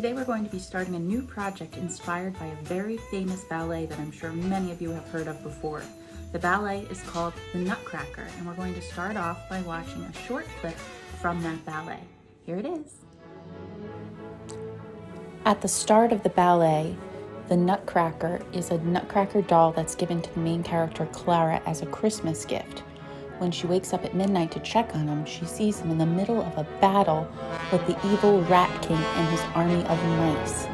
Today we're going to be starting a new project inspired by a very famous ballet that I'm sure many of you have heard of before. The ballet is called the Nutcracker, and we're going to start off by watching a short clip from that ballet. Here it is. At the start of the ballet, the Nutcracker is a Nutcracker doll that's given to the main character Clara as a Christmas gift. When she wakes up at midnight to check on him, she sees him in the middle of a battle with the evil Rat King and his army of mice.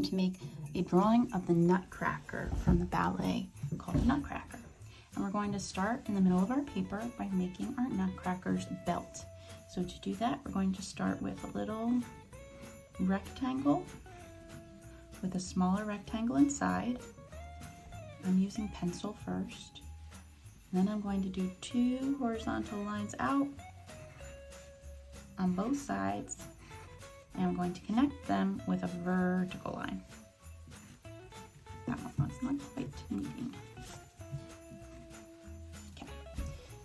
To make a drawing of the Nutcracker from the ballet called Nutcracker. And we're going to start in the middle of our paper by making our Nutcracker's belt. So to do that, we're going to start with a little rectangle with a smaller rectangle inside. I'm using pencil first. And then I'm going to do 2 horizontal lines out on both sides. And I'm going to connect them with a vertical line. That one was not quite meeting. Okay.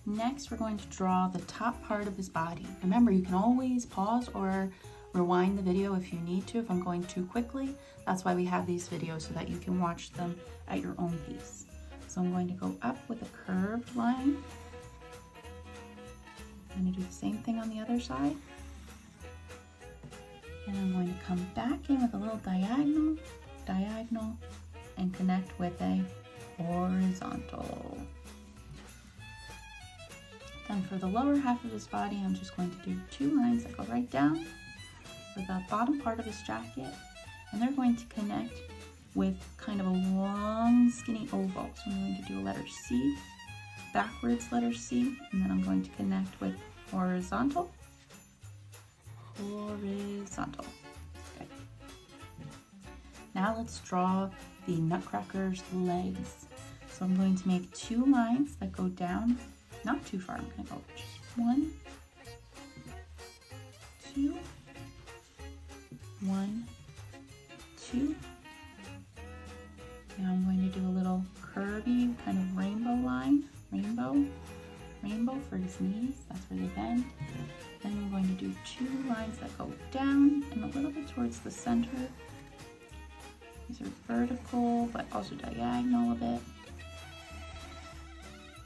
Next, we're going to draw the top part of his body. Remember, you can always pause or rewind the video if you need to, if I'm going too quickly. That's why we have these videos, so that you can watch them at your own pace. So I'm going to go up with a curved line. I'm going to do the same thing on the other side. And I'm going to come back in with a little diagonal, and connect with a horizontal. Then for the lower half of his body, I'm just going to do 2 lines that go right down for the bottom part of his jacket, and they're going to connect with kind of a long, skinny oval. So I'm going to do a letter C backwards letter C, and then I'm going to connect with horizontal. Horizontal. Okay. Now let's draw the Nutcracker's legs. So I'm going to make 2 lines that go down, not too far. I'm going to go just 1, 2, 1, 2. Now I'm going to do a little curvy kind of rainbow line. Rainbow for his knees. That's where they bend. Then I'm going to do 2 lines that go down and a little bit towards the center. These are vertical, but also diagonal a bit.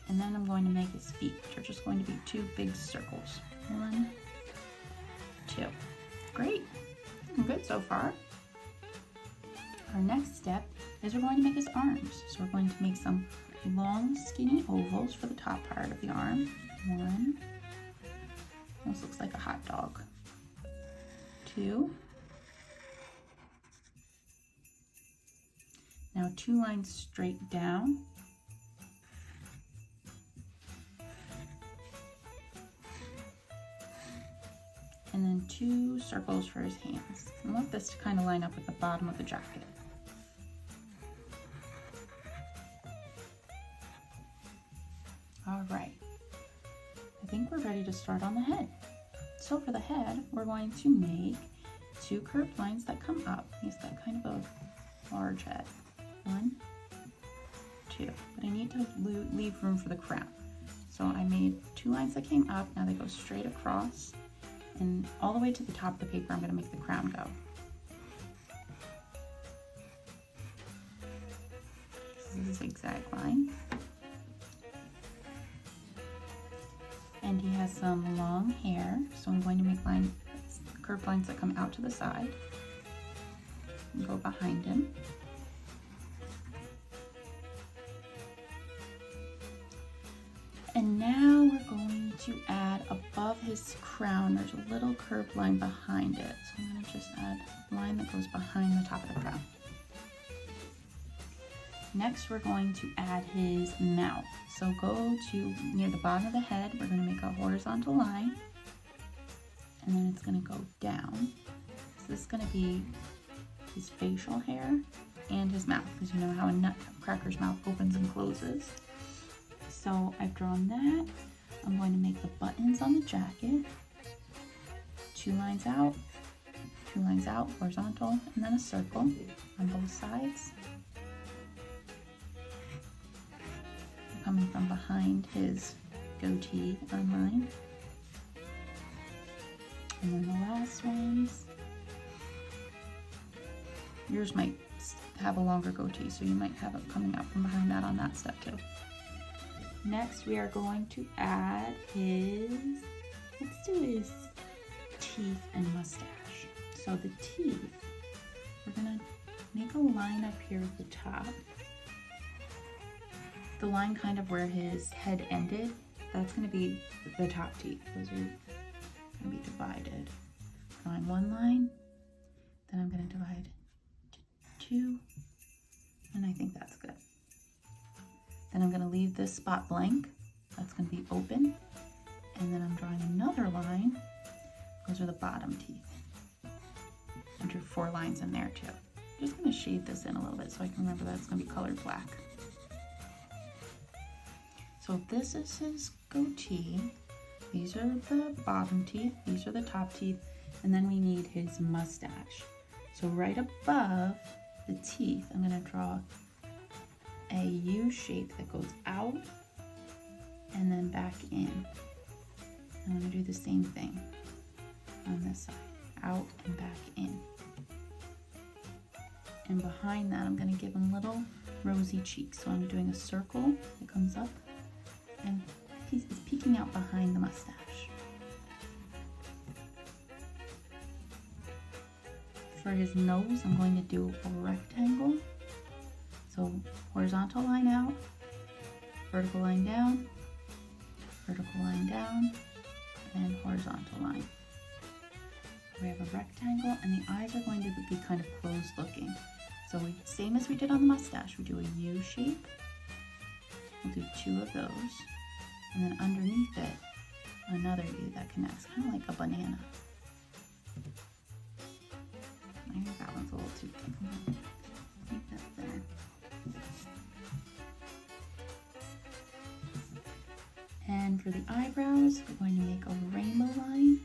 And then I'm going to make his feet, which are just going to be 2 big circles. 1, 2. Great. Good so far. Our next step is we're going to make his arms. So we're going to make some long, skinny ovals for the top part of the arm. 1. This looks like a hot dog. 2. Now 2 lines straight down. And then 2 circles for his hands. I want this to kind of line up with the bottom of the jacket. All right, I think we're ready to start on the head. So for the head, we're going to make 2 curved lines that come up. He's got kind of a large head. 1, 2, but I need to leave room for the crown. So I made 2 lines that came up, now they go straight across, and all the way to the top of the paper I'm going to make the crown go. This is a zigzag line. And he has some long hair, so I'm going to make curved lines that come out to the side and go behind him. And now we're going to add above his crown, there's a little curved line behind it. So I'm going to just add a line that goes behind the top of the crown. Next, we're going to add his mouth. So go to near the bottom of the head, we're going to make a horizontal line, and then it's going to go down. So this is going to be his facial hair and his mouth, because you know how a Nutcracker's mouth opens and closes. So I've drawn that. I'm going to make the buttons on the jacket. 2 lines out, horizontal, and then a circle on both sides. Coming from behind his goatee on mine. And then the last ones. Yours might have a longer goatee, so you might have it coming out from behind that on that step too. Next, we are going to add let's do his teeth and mustache. So the teeth, we're gonna make a line up here at the top. The line kind of where his head ended, that's gonna be the top teeth. Those are gonna be divided. Drawing 1 line, then I'm gonna divide 2, and I think that's good. Then I'm gonna leave this spot blank. That's gonna be open. And then I'm drawing another line. Those are the bottom teeth. I drew 4 lines in there too. I'm just gonna shade this in a little bit so I can remember that it's gonna be colored black. So this is his goatee. These are the bottom teeth, these are the top teeth, and then we need his mustache. So right above the teeth, I'm gonna draw a U shape that goes out and then back in. I'm gonna do the same thing on this side, out and back in. And behind that, I'm gonna give him little rosy cheeks. So I'm doing a circle that comes up and is peeking out behind the mustache. For his nose, I'm going to do a rectangle. So horizontal line out, vertical line down, and horizontal line. We have a rectangle, and the eyes are going to be kind of closed looking. So same as we did on the mustache, we do a U shape. We'll do 2 of those. and then underneath it, another U that connects, kind of like a banana. I think that one's a little too thick. Make that thinner. And for the eyebrows, we're going to make a rainbow line,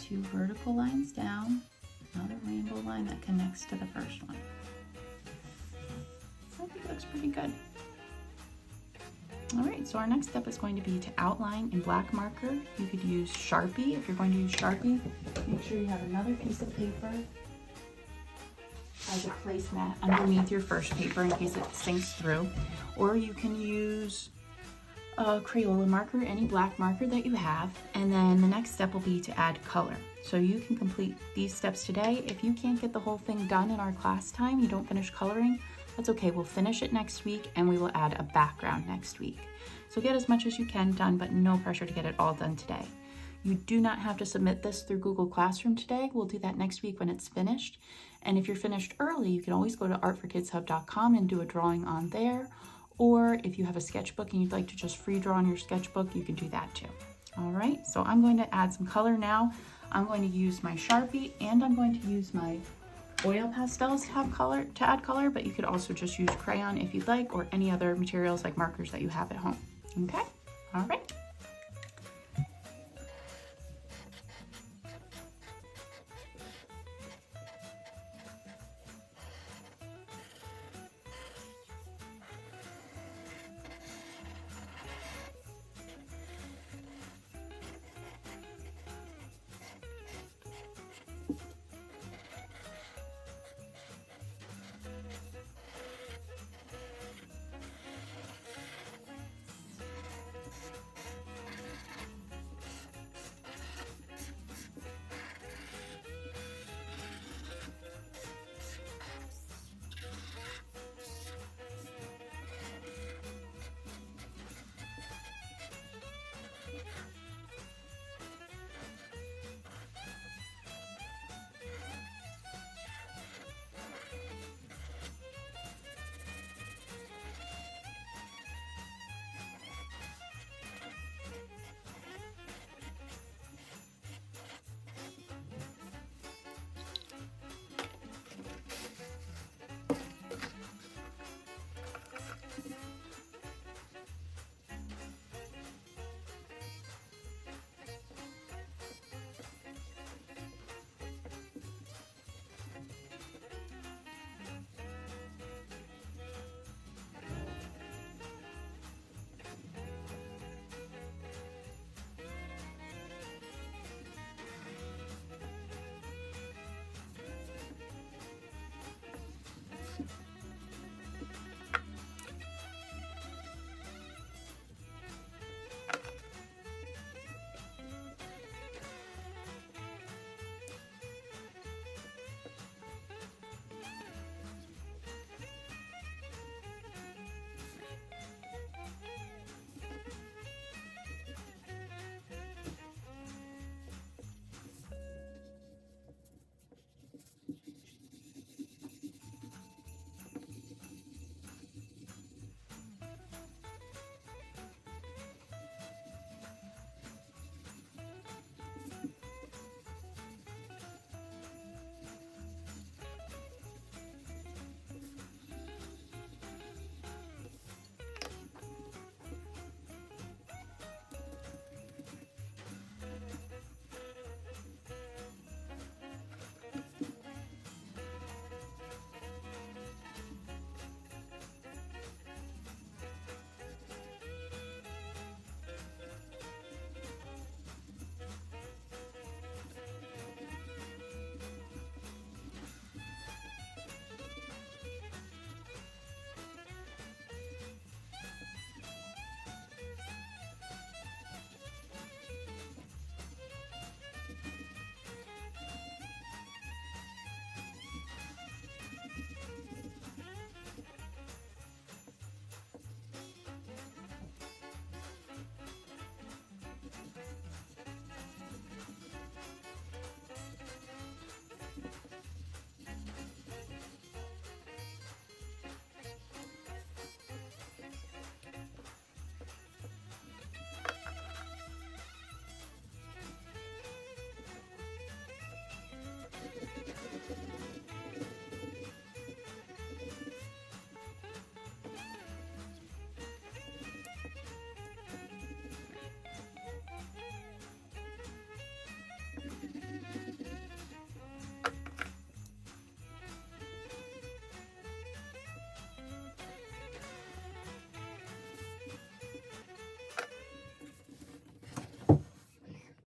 two vertical lines down, another rainbow line that connects to the first one. I think it looks pretty good. All right, so our next step is going to be to outline in black marker. You could use Sharpie. If you're going to use Sharpie, make sure you have another piece of paper as a placemat underneath your first paper in case it sinks through. Or you can use a Crayola marker, any black marker that you have. And then the next step will be to add color. So you can complete these steps today. If you can't get the whole thing done in our class time, you don't finish coloring, that's okay. We'll finish it next week and we will add a background next week. So get as much as you can done, but no pressure to get it all done today. You do not have to submit this through Google Classroom today. We'll do that next week when it's finished. And if you're finished early, you can always go to artforkidshub.com and do a drawing on there. Or if you have a sketchbook and you'd like to just free draw on your sketchbook, you can do that too. All right, so I'm going to add some color now. I'm going to use my Sharpie and I'm going to use my oil pastels to add color, but you could also just use crayon if you'd like, or any other materials like markers that you have at home. Okay, all right.